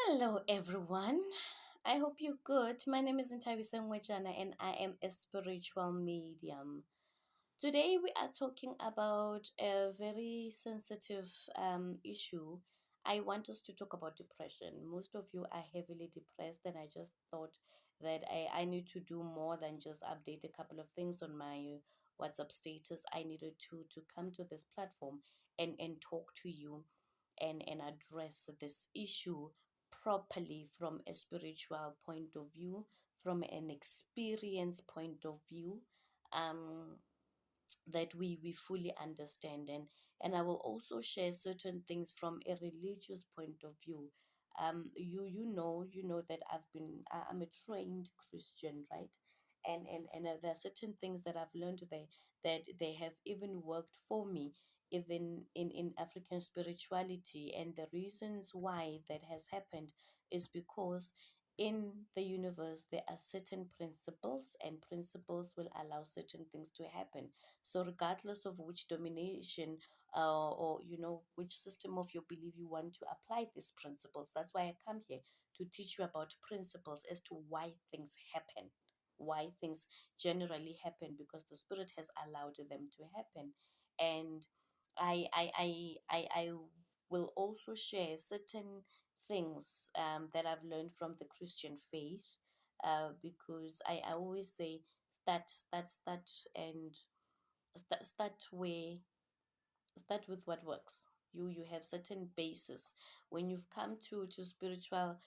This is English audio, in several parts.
Hello, everyone. I hope you're good. My name is Ntabisa Ngwejana and I am a spiritual medium. Today, we are talking about a very sensitive issue. I want us to talk about depression. Most of you are heavily depressed, and I just thought that I need to do more than just update a couple of things on my WhatsApp status. I needed to come to this platform and talk to you and address this issue properly from a spiritual point of view, from an experience point of view. Um, that we fully understand, and I will also share certain things from a religious point of view. You know that I'm a trained Christian, right? And there are certain things that I've learned there that they have even worked for me, even in African spirituality. And the reasons why that has happened is because in the universe there are certain principles, and principles will allow certain things to happen. So regardless of which domination or which system of your belief you want to apply these principles, that's why I come here to teach you about principles as to why things happen, why things generally happen, because the spirit has allowed them to happen. And I will also share certain things that I've learned from the Christian faith, because I always say start and start with what works. You have certain basis. When you've come to spiritual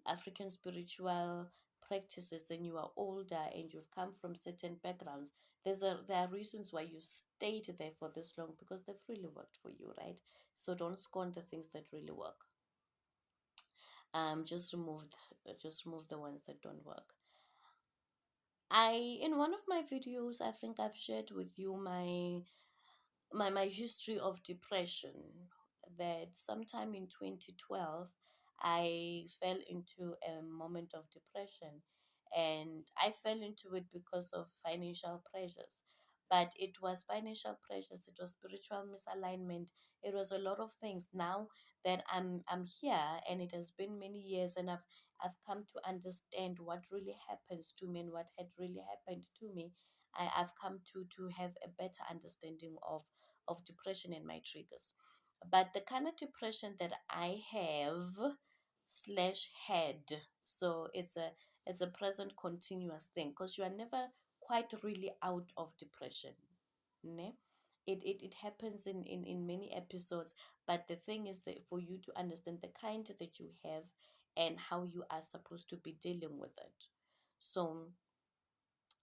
African spiritual practices, and you are older and you've come from certain backgrounds, there are reasons why you've stayed there for this long, because they've really worked for you, right? So don't scorn the things that really work. Just remove the ones that don't work. In one of my videos, I think I've shared with you my history of depression, that sometime in 2012 I fell into a moment of depression, and I fell into it because of financial pressures. But it was financial pressures, it was spiritual misalignment, it was a lot of things. Now that I'm here, and it has been many years, and I've come to understand what really happens to me and what had really happened to me. I've come to have a better understanding of depression and my triggers. But the kind of depression that I have slash had, so it's a present continuous thing, because you are never quite really out of depression. Ne? It happens in many episodes, but the thing is that for you to understand the kind that you have and how you are supposed to be dealing with it. So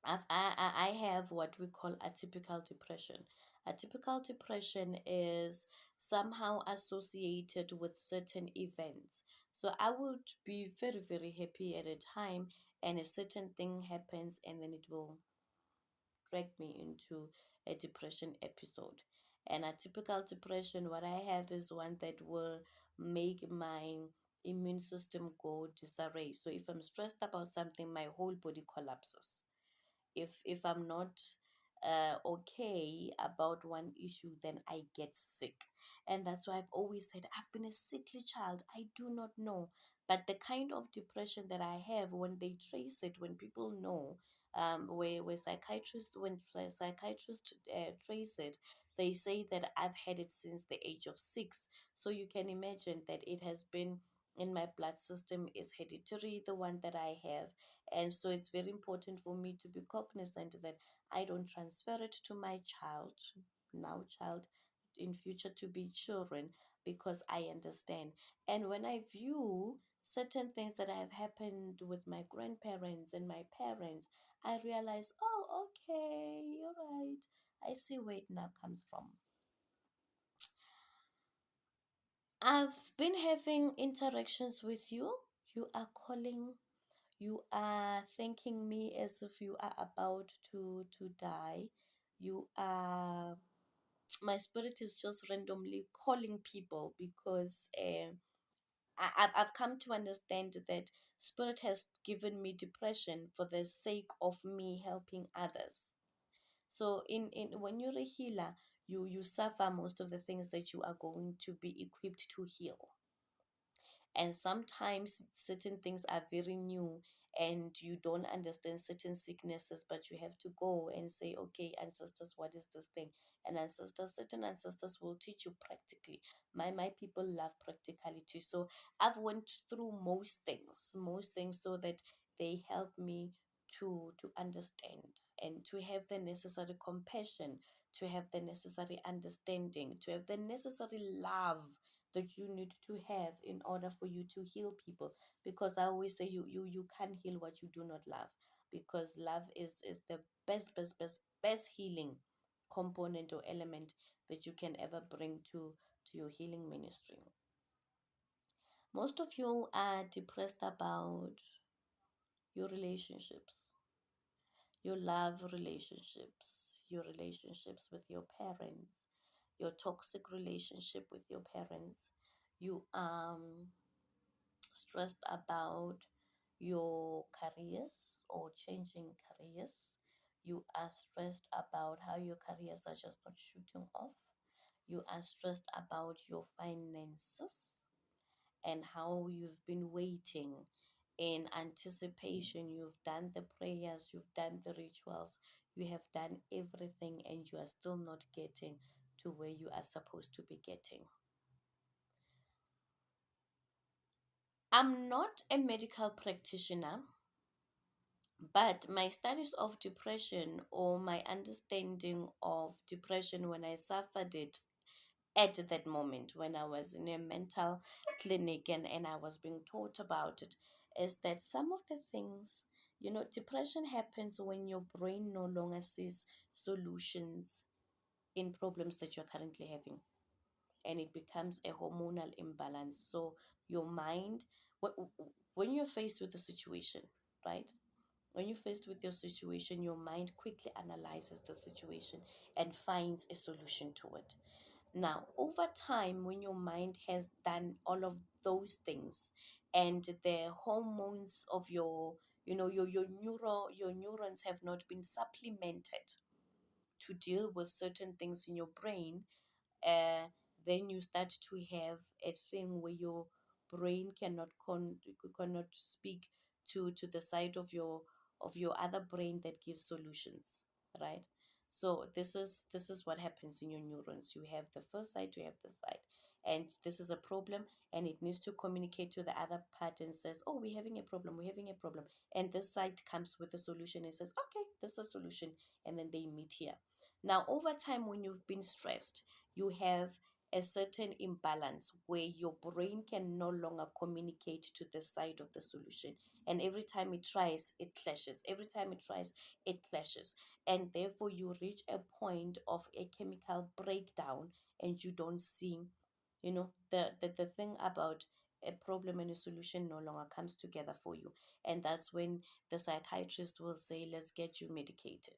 I have what we call atypical depression. Atypical depression is somehow associated with certain events. So I would be very, very happy at a time, and a certain thing happens, and then it will drag me into a depression episode. And atypical depression, what I have is one that will make my immune system go disarray. So if I'm stressed about something, my whole body collapses. If I'm not okay about one issue, then I get sick. And that's why I've always said I've been a sickly child. I do not know. But the kind of depression that I have, when they trace it, when people know, where psychiatrists, when psychiatrists trace it, they say that I've had it since the age of 6. So you can imagine that it has been in my blood system, is hereditary, the one that I have. And so it's very important for me to be cognizant that I don't transfer it to my child, now child, in future to be children, because I understand. And when I view certain things that have happened with my grandparents and my parents, I realize, oh, okay, you're right. I see where it now comes from. I've been having interactions with you. You are calling, you are thanking me as if you are about to die. You are My spirit is just randomly calling people, because I've come to understand that spirit has given me depression for the sake of me helping others. So in when you're a healer, you suffer most of the things that you are going to be equipped to heal. And sometimes certain things are very new and you don't understand certain sicknesses, but you have to go and say, okay, ancestors, what is this thing? And ancestors, certain ancestors will teach you practically. My people love practicality. So I've went through most things so that they help me to understand and to have the necessary compassion, to have the necessary understanding, to have the necessary love that you need to have in order for you to heal people. Because I always say you can't heal what you do not love, because love is the best healing component or element that you can ever bring to your healing ministry. Most of you are depressed about your relationships, your love relationships, your relationships with your parents, your toxic relationship with your parents. You stressed about your careers or changing careers. You are stressed about how your careers are just not shooting off. You are stressed about your finances and how you've been waiting in anticipation. You've done the prayers, you've done the rituals, you have done everything, and you are still not getting to where you are supposed to be getting. I'm not a medical practitioner, but my studies of depression or my understanding of depression when I suffered it at that moment when I was in a mental clinic and I was being taught about it is that some of the things, depression happens when your brain no longer sees solutions in problems that you're currently having, and it becomes a hormonal imbalance. So your mind, when you're faced with a situation, right? When you're faced with your situation, your mind quickly analyzes the situation and finds a solution to it. Now, over time, when your mind has done all of those things and the hormones of your neurons have not been supplemented to deal with certain things in your brain, uh, then you start to have a thing where your brain cannot speak to the side of your other brain that gives solutions, right? So this is what happens in your neurons. You have the first side, you have the side, and this is a problem, and it needs to communicate to the other part and says, oh, we're having a problem, and this side comes with a solution and says, okay, this is a solution, and then they meet here. Now, over time, when you've been stressed, you have a certain imbalance where your brain can no longer communicate to the side of the solution. And every time it tries, it clashes. Every time it tries, it clashes. And therefore, you reach a point of a chemical breakdown and you don't see, the thing about a problem and a solution no longer comes together for you. And that's when the psychiatrist will say, let's get you medicated,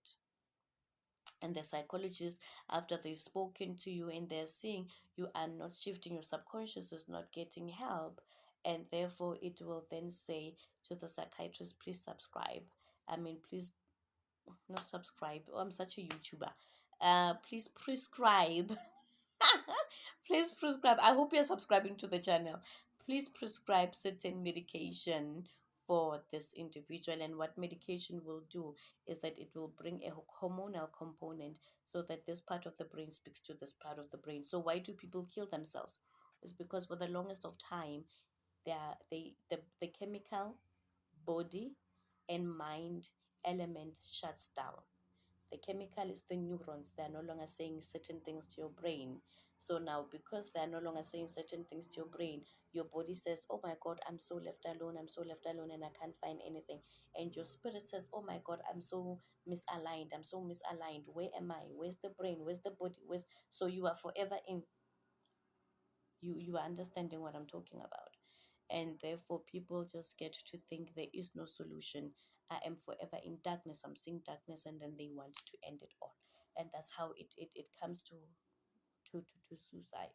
and the psychologist, after they've spoken to you and they're seeing you are not shifting, your subconscious is not getting help, and therefore it will then say to the psychiatrist, please subscribe. I mean, please not subscribe. Oh, I'm such a YouTuber. Please prescribe. Please prescribe. I hope you're subscribing to the channel. Please prescribe certain medication for this individual. And what medication will do is that it will bring a hormonal component so that this part of the brain speaks to this part of the brain. So why do people kill themselves? It's because for the longest of time, the chemical body and mind element shuts down. The chemical is the neurons. They are no longer saying certain things to your brain. So now, because they are no longer saying certain things to your brain, your body says, oh my God, I'm so left alone. I'm so left alone and I can't find anything. And your spirit says, oh my God, I'm so misaligned. I'm so misaligned. Where am I? Where's the brain? Where's the body? So you are forever in. You are understanding what I'm talking about. And therefore people just get to think there is no solution. I am forever in darkness. I'm seeing darkness, and then they want to end it all. And that's how it comes to suicide.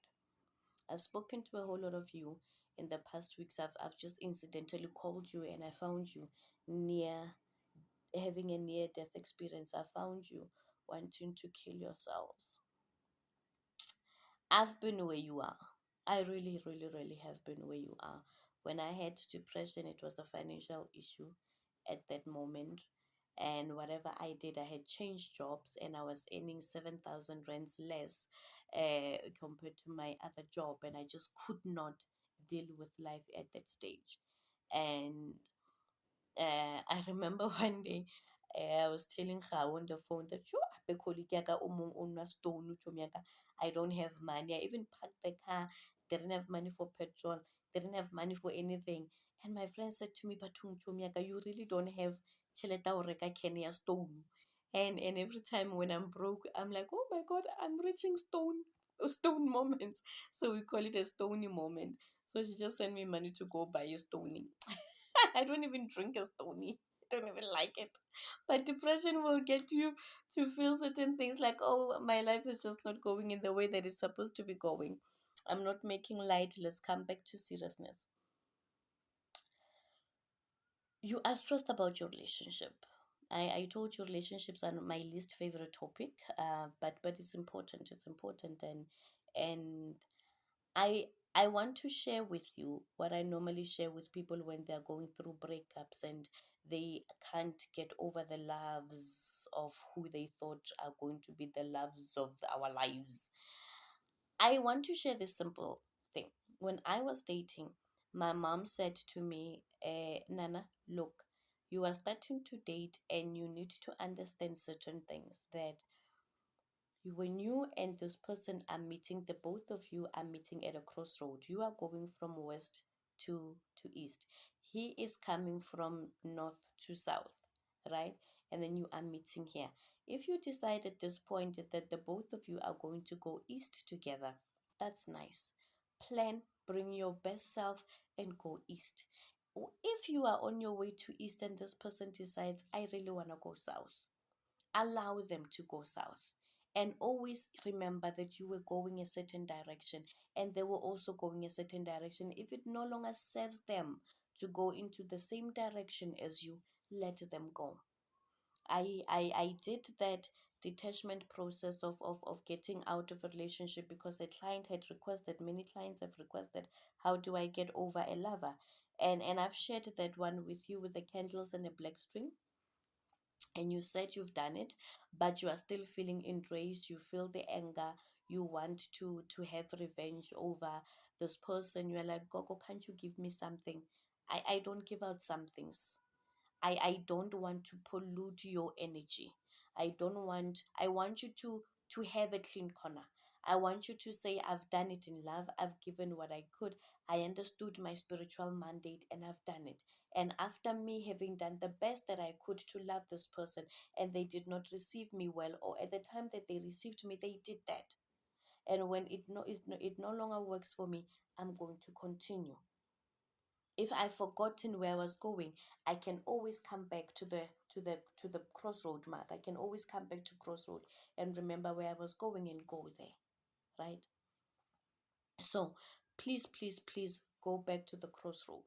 I've spoken to a whole lot of you in the past weeks. I've just incidentally called you and I found you near having a near death experience. I found you wanting to kill yourselves. I've been where you are. I really, really, really have been where you are. When I had depression, it was a financial issue at that moment. And whatever I did, I had changed jobs and I was earning 7,000 rands less compared to my other job. And I just could not deal with life at that stage. And I remember one day I was telling her on the phone that you ape colleague yaka o mong o nwa stone chomi yaka, I don't have money. I even parked the car, didn't have money for petrol, didn't have money for anything. And my friend said to me, Batung chomi yaka, you really don't have cheleta or reka kenya stone. And every time when I'm broke, I'm like, oh my god, I'm reaching stone moments. So we call it a stony moment. So she just sent me money to go buy a stony. I don't even drink a stony. I don't even like it. But depression will get you to feel certain things like, oh, my life is just not going in the way that it's supposed to be going. I'm not making light. Let's come back to seriousness. You are stressed about your relationship. I told you relationships are my least favorite topic, but it's important. It's important, and I I want to share with you what I normally share with people when they're going through breakups and they can't get over the loves of who they thought are going to be the loves of our lives. I want to share this simple thing. When I was dating, my mom said to me, Nana, look, you are starting to date and you need to understand certain things that when you and this person are meeting, the both of you are meeting at a crossroad. You are going from west to east. He is coming from north to south, right? And then you are meeting here. If you decide at this point that the both of you are going to go east together, that's nice. Plan, bring your best self and go east. If you are on your way to east and this person decides, I really want to go south, allow them to go south. And always remember that you were going a certain direction and they were also going a certain direction. If it no longer serves them to go into the same direction as you, let them go. I did that detachment process of getting out of a relationship because a client had requested, many clients have requested, how do I get over a lover? And I've shared that one with you with the candles and a black string, and you said you've done it, but you are still feeling enraged, you feel the anger, you want to have revenge over this person, you're like, Gogo, can't you give me something? I don't give out some things. I don't want to pollute your energy. I want you to have a clean corner. I want you to say, I've done it in love, I've given what I could, I understood my spiritual mandate and I've done it. And after me having done the best that I could to love this person and they did not receive me well, or at the time that they received me, they did that. And when it no longer works for me, I'm going to continue. If I've forgotten where I was going, I can always come back to the crossroad mark. I can always come back to crossroad and remember where I was going and go there, right? So please, please, please go back to the crossroad.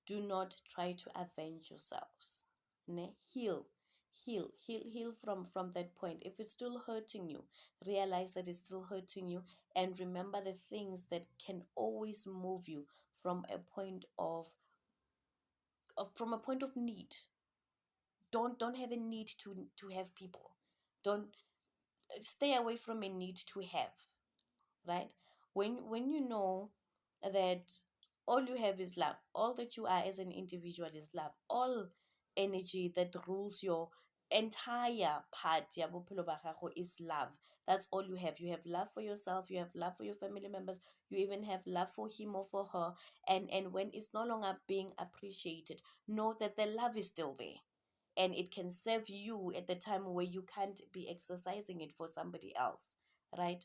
Do not try to avenge yourselves. Ne? Heal from that point. If it's still hurting you, realize that it's still hurting you, and remember the things that can always move you from a point from a point of need. Don't have a need to have people. Don't stay away from a need to have, right? When you know that all you have is love, all that you are as an individual is love, all energy that rules your entire part ya bophelo ba gago is love. That's all you have. You have love for yourself, you have love for your family members, you even have love for him or for her. And when it's no longer being appreciated, know that the love is still there and it can serve you at the time where you can't be exercising it for somebody else, right?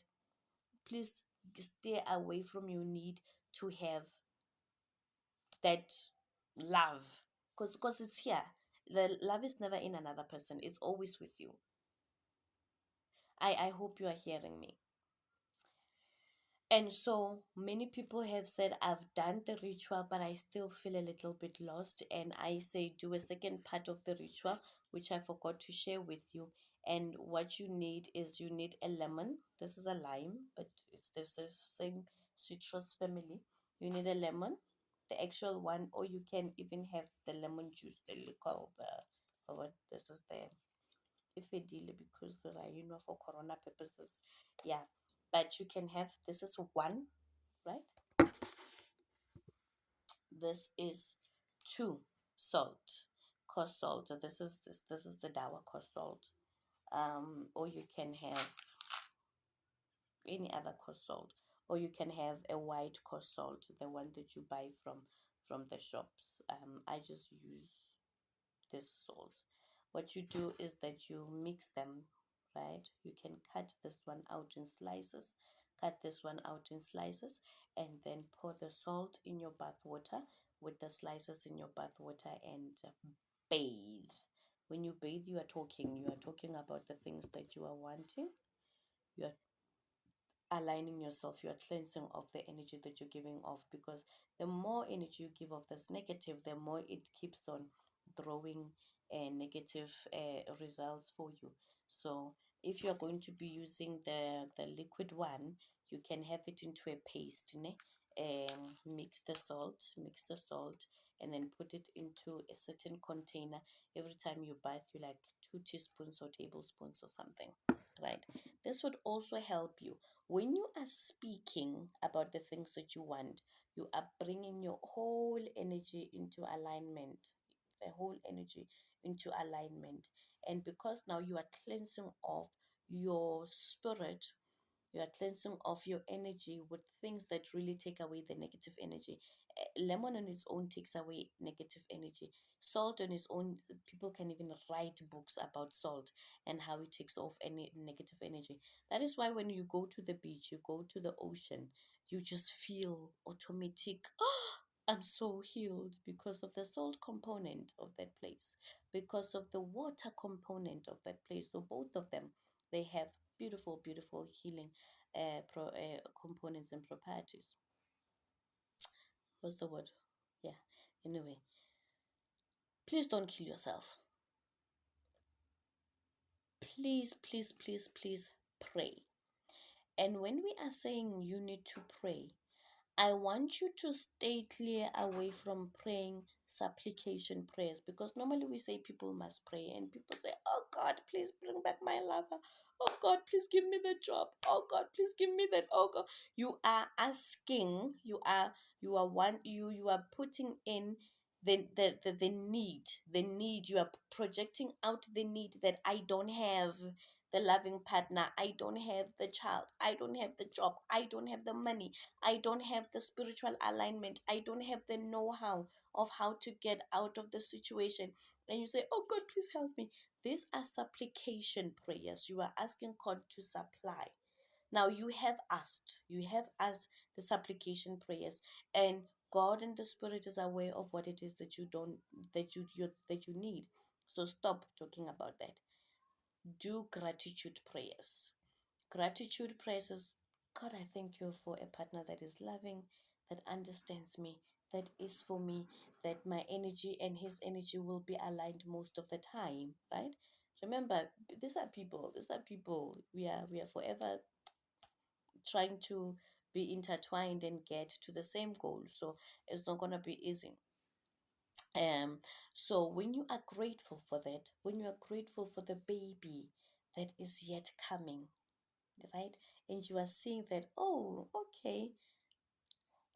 Please stay away from your need to have that love, because it's here. The love is never in another person, it's always with you. I hope you are hearing me. And so many people have said, I've done the ritual, but I still feel a little bit lost. And I say, do a second part of the ritual, which I forgot to share with you. And what you need is you need a lemon. This is a lime, but it's the same citrus family. You need a lemon, the actual one, or you can even have the lemon juice, the liquor, or what this is the if it deal because for corona purposes, yeah. But you can have this is one, right? This is two salt, coarse salt. So this is the dawa coarse salt. Or you can have any other coarse salt, or you can have a white coarse salt, the one that you buy from the shops. I just use this salt. What you do is that you mix them, right? You can cut this one out in slices, cut this one out in slices, and then pour the salt in your bath water with the slices in your bath water and bathe. When you bathe, you are talking about the things that you are wanting. You are aligning yourself, you are cleansing of the energy that you're giving off, because the more energy you give off that's negative, the more it keeps on drawing negative results for you. So if you're going to be using the liquid one, you can have it into a paste, ne? Mix the salt, and then put it into a certain container. Every time you bath, you like 2 teaspoons or tablespoons or something, right? This would also help you when you are speaking about the things that you want. You are bringing your whole energy into alignment, the whole energy into alignment. And because now you are cleansing off your spirit, you are cleansing off your energy with things that really take away the negative energy. Lemon on its own takes away negative energy. Salt on its own, people can even write books about salt and how it takes off any negative energy. That is why when you go to the beach, you go to the ocean, you just feel automatic. I'm so healed because of the salt component of that place, because of the water component of that place. So both of them, they have beautiful, beautiful healing components and properties. What's the word? Yeah. Anyway, please don't kill yourself. Please, please, please, please pray. And when we are saying you need to pray, I want you to stay clear away from praying supplication prayers, because normally we say people must pray and people say, oh God, please bring back my lover. Oh God, please give me the job. Oh God, please give me that. Oh God, you are asking, you are one, you are putting in the need, you are projecting out the need that I don't have the loving partner, I don't have the child, I don't have the job, I don't have the money, I don't have the spiritual alignment, I don't have the know-how of how to get out of the situation. And you say, oh God, please help me. These are supplication prayers. You are asking God to supply. Now you have asked the supplication prayers, and God and the Spirit is aware of what it is that you don't that you need. So stop talking about that. Do gratitude prayers. Gratitude praises, God, I thank you for a partner that is loving, that understands me, that is for me, that my energy and his energy will be aligned most of the time, right? Remember, these are people. We are forever trying to be intertwined and get to the same goal. So it's not gonna be easy. So when you are grateful for that, when you are grateful for the baby that is yet coming, right? And you are seeing that, oh, okay,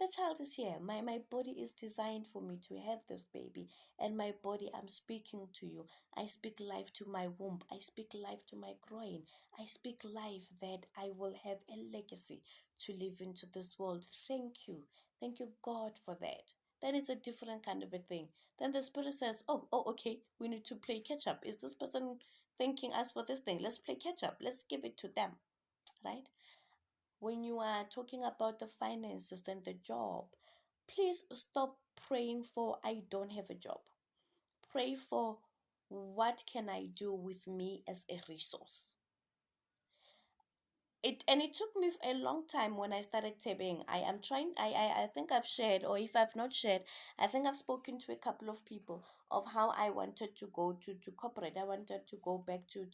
the child is here. My body is designed for me to have this baby. And my body, I'm speaking to you. I speak life to my womb. I speak life to my groin. I speak life that I will have a legacy to live into this world. Thank you. Thank you, God, for that. Then it's a different kind of a thing. Then the spirit says, oh, okay, we need to play catch up. Is this person thanking us for this thing? Let's play catch up. Let's give it to them, right? When you are talking about the finances and the job, please stop praying for I don't have a job. Pray for what can I do with me as a resource. It took me a long time when I started tapping. I am trying I think I've shared, or if I've not shared, I think I've spoken to a couple of people of how I wanted to go to corporate. I wanted to go back to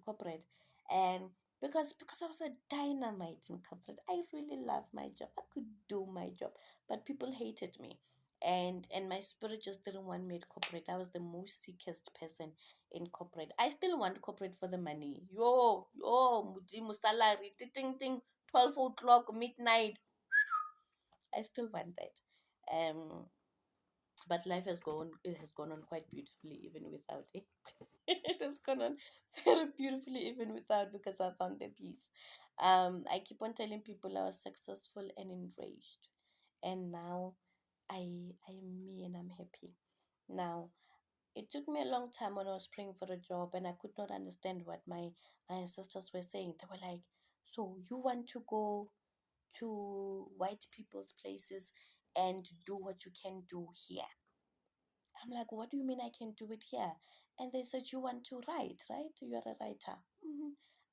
corporate. And because I was a dynamite in corporate. I really love my job. I could do my job, but people hated me. And my spirit just didn't want me at corporate. I was the most sickest person in corporate. I still want corporate for the money. Mudimu salary, ting ting, 12 o'clock, midnight. I still want that. But life has gone, it has gone on quite beautifully even without it. It has gone on very beautifully even without, because I found the peace. I keep on telling people I was successful and enraged, and now I am me and I'm happy. Now, it took me a long time when I was praying for a job and I could not understand what my ancestors were saying. They were like, "So you want to go to white people's places and do what you can do here?" I'm like, "What do you mean I can do it here?" And they said, "You want to write, right? You are a writer."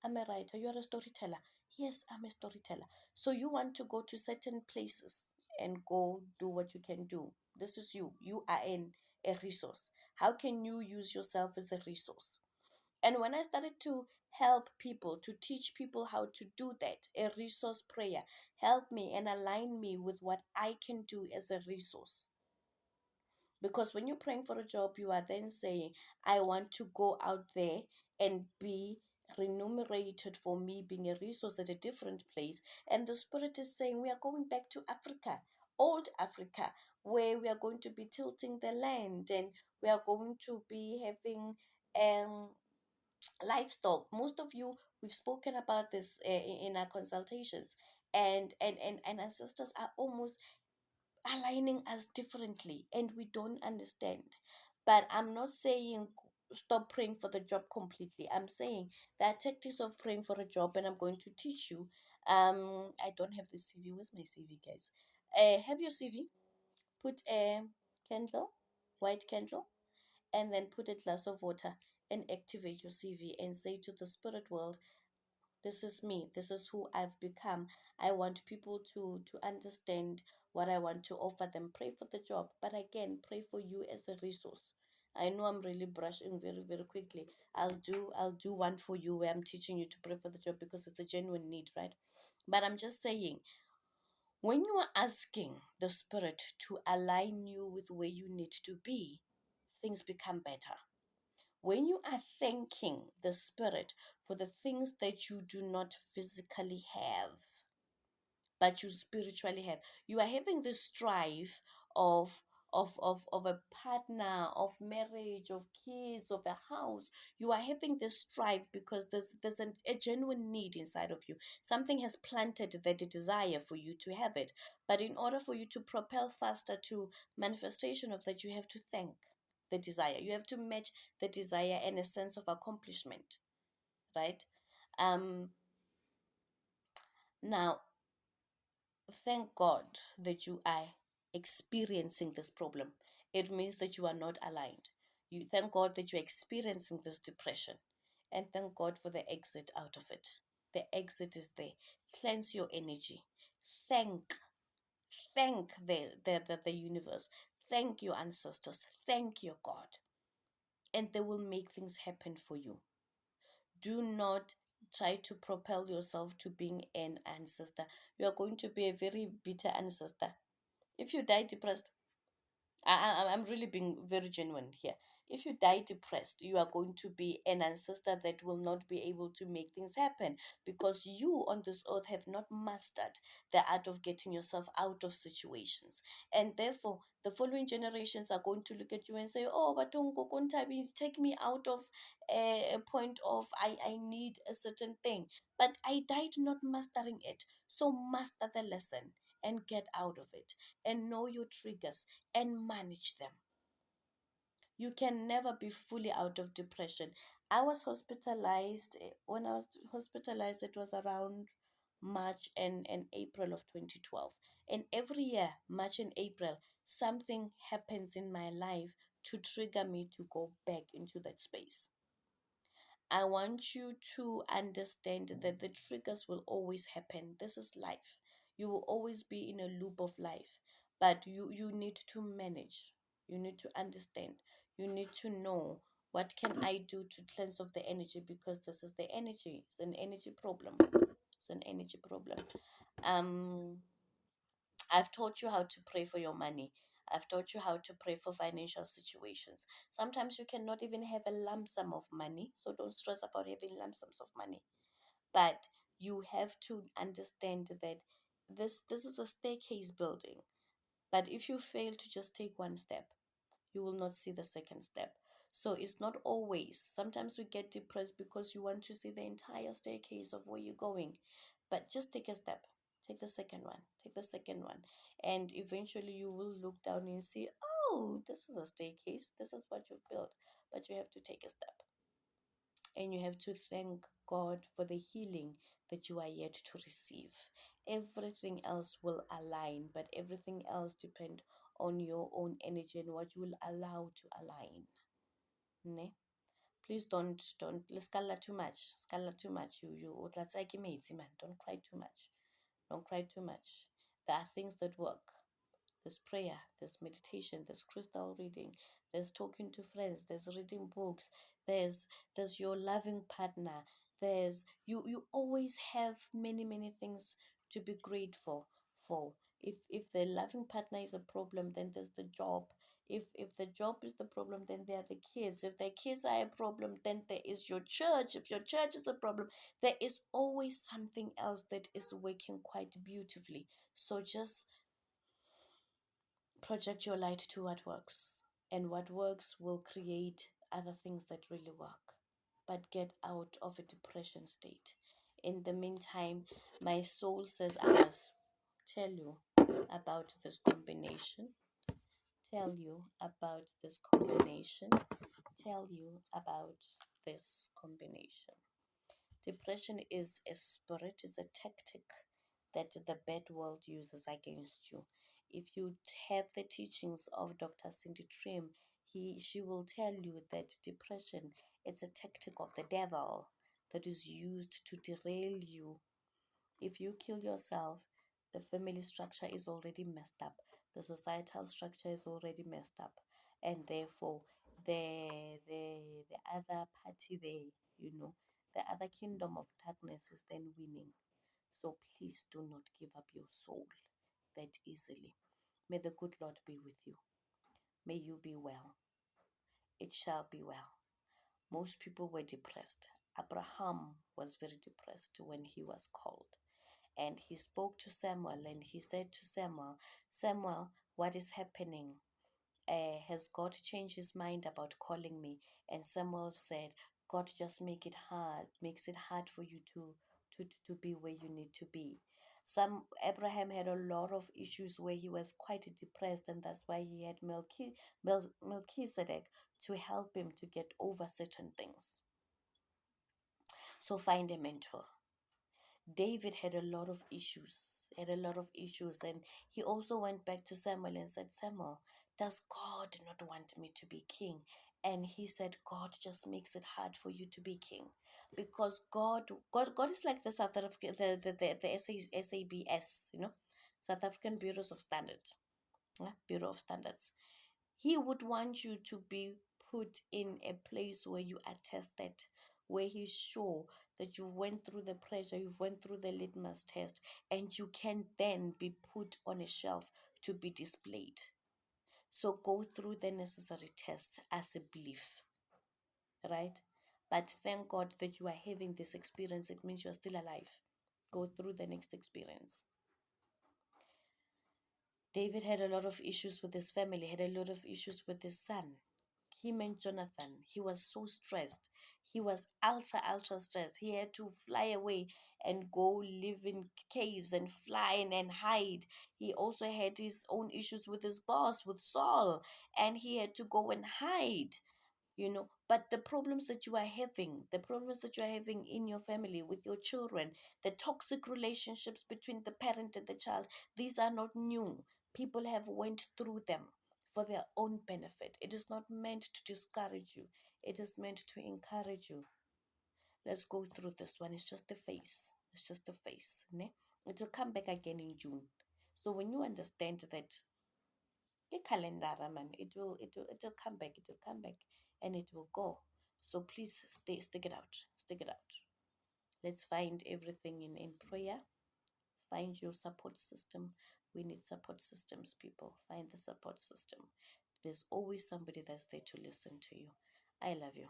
I'm a writer. You're a storyteller. Yes, I'm a storyteller. So you want to go to certain places and go do what you can do. This is you. You are a resource. How can you use yourself as a resource? And when I started to help people, to teach people how to do that, a resource prayer, help me and align me with what I can do as a resource. Because when you're praying for a job, you are then saying, I want to go out there and be remunerated for me being a resource at a different place. And the Spirit is saying, we are going back to Africa, old Africa, where we are going to be tilting the land and we are going to be having livestock. Most of you, we've spoken about this in our consultations. And ancestors are almost aligning us differently and we don't understand. But I'm not saying stop praying for the job completely. I'm saying there are tactics of praying for a job, and I'm going to teach you. I don't have the CV. Where's my CV, guys? Have your CV. Put a candle, white candle, and then put a glass of water and activate your CV and say to the spirit world, this is me, this is who I've become. I want people to understand what I want to offer them. Pray for the job, but again, pray for you as a resource. I know I'm really brushing very very quickly. I'll do one for you where I'm teaching you to pray for the job because it's a genuine need, right? But I'm just saying, when you are asking the spirit to align you with where you need to be, things become better. When you are thanking the Spirit for the things that you do not physically have, but you spiritually have, you are having this strife of of a partner, of marriage, of kids, of a house. You are having this strife because there's a genuine need inside of you. Something has planted that desire for you to have it. But in order for you to propel faster to manifestation of that, you have to thank the desire. You have to match the desire and a sense of accomplishment, right? Um, Now, thank God that you are experiencing this problem. It means that you are not aligned. You thank God that you're experiencing this depression, and thank God for the exit out of it. The exit is there. Cleanse your energy. Thank, thank the universe. Thank your ancestors. Thank your God. And they will make things happen for you. Do not try to propel yourself to being an ancestor. You are going to be a very bitter ancestor. If you die depressed, I'm really being very genuine here. If you die depressed, you are going to be an ancestor that will not be able to make things happen because you on this earth have not mastered the art of getting yourself out of situations. And therefore, the following generations are going to look at you and say, "Oh, but take me out of a point of I need a certain thing. But I died not mastering it. So master the lesson and get out of it and know your triggers and manage them. You can never be fully out of depression. I was hospitalized. When I was hospitalized, it was around March and April of 2012. And every year, March and April, something happens in my life to trigger me to go back into that space. I want you to understand that the triggers will always happen. This is life. You will always be in a loop of life, but you need to manage. You need to understand. You need to know What can I do to cleanse off the energy? Because this is the energy. It's an energy problem. It's an energy problem. Um, I've taught you how to pray for your money. I've taught you how to pray for financial situations. Sometimes you cannot even have a lump sum of money, so don't stress about having lump sums of money. But you have to understand that this is a staircase building. But if you fail to just take one step, you will not see the second step. So it's not always. Sometimes we get depressed because you want to see the entire staircase of where you're going. But just take a step. Take the second one. Take the second one. And eventually you will look down and see, oh, this is a staircase. This is what you've built. But you have to take a step. And you have to thank God for the healing that you are yet to receive. Everything else will align, but everything else depend on your own energy and what you will allow to align. Ne? Please don't scala too much. Scala too much. You that's like man. Don't cry too much. Don't cry too much. There are things that work. There's prayer, there's meditation, there's crystal reading, there's talking to friends, there's reading books, there's your loving partner, there's you always have many things to be grateful for. If the loving partner is a problem, then there's the job. If the job is the problem, then there are the kids. If the kids are a problem, then there is your church. If your church is a problem, there is always something else that is working quite beautifully. So just project your light to what works, and what works will create other things that really work. But get out of a depression state. In the meantime, my soul says I must tell you about this combination, tell you about this combination, tell you about this combination. Depression is a spirit, is a tactic that the bad world uses against you. If you have the teachings of Dr. Cindy Trim, she will tell you that depression is a tactic of the devil that is used to derail you. If you kill yourself, the family structure is already messed up. The societal structure is already messed up. And therefore, the other party there, the other kingdom of darkness is then winning. So please do not give up your soul that easily. May the good Lord be with you. May you be well. It shall be well. Most people were depressed. Abraham was very depressed when he was called. And he spoke to Samuel and he said to Samuel, Samuel, what is happening? Has God changed his mind about calling me? And Samuel said, God just makes it hard for you to be where you need to be. Abraham had a lot of issues where he was quite depressed, and that's why he had Melchizedek to help him to get over certain things. So find a mentor. David had a lot of issues, and he also went back to Samuel and said, Samuel, does God not want me to be king? And he said, God just makes it hard for you to be king, because God is like the South African, the SABS, South African Bureaus of Standards, Bureau of Standards. He would want you to be put in a place where you are tested, where he's sure that you went through the pressure, you've went through the litmus test, and you can then be put on a shelf to be displayed. So go through the necessary tests as a belief, right? But thank God that you are having this experience. It means you are still alive. Go through the next experience. David had a lot of issues with his family, had a lot of issues with his son. Him and Jonathan, he was so stressed. He was ultra stressed. He had to fly away and go live in caves and fly and hide. He also had his own issues with his boss, with Saul, and he had to go and hide. But the problems that you are having, in your family, with your children, the toxic relationships between the parent and the child, these are not new. People have went through them for their own benefit. It is not meant to discourage you. It is meant to encourage you. Let's go through this one. It's just a phase. It's just a phase. Ne? It will come back again in June. So when you understand that Ke calendar, man. It will come back. It will come back, and it will go. So please stick it out. Stick it out. Let's find everything in prayer. Find your support system. We need support systems, people. Find the support system. There's always somebody that's there to listen to you. I love you.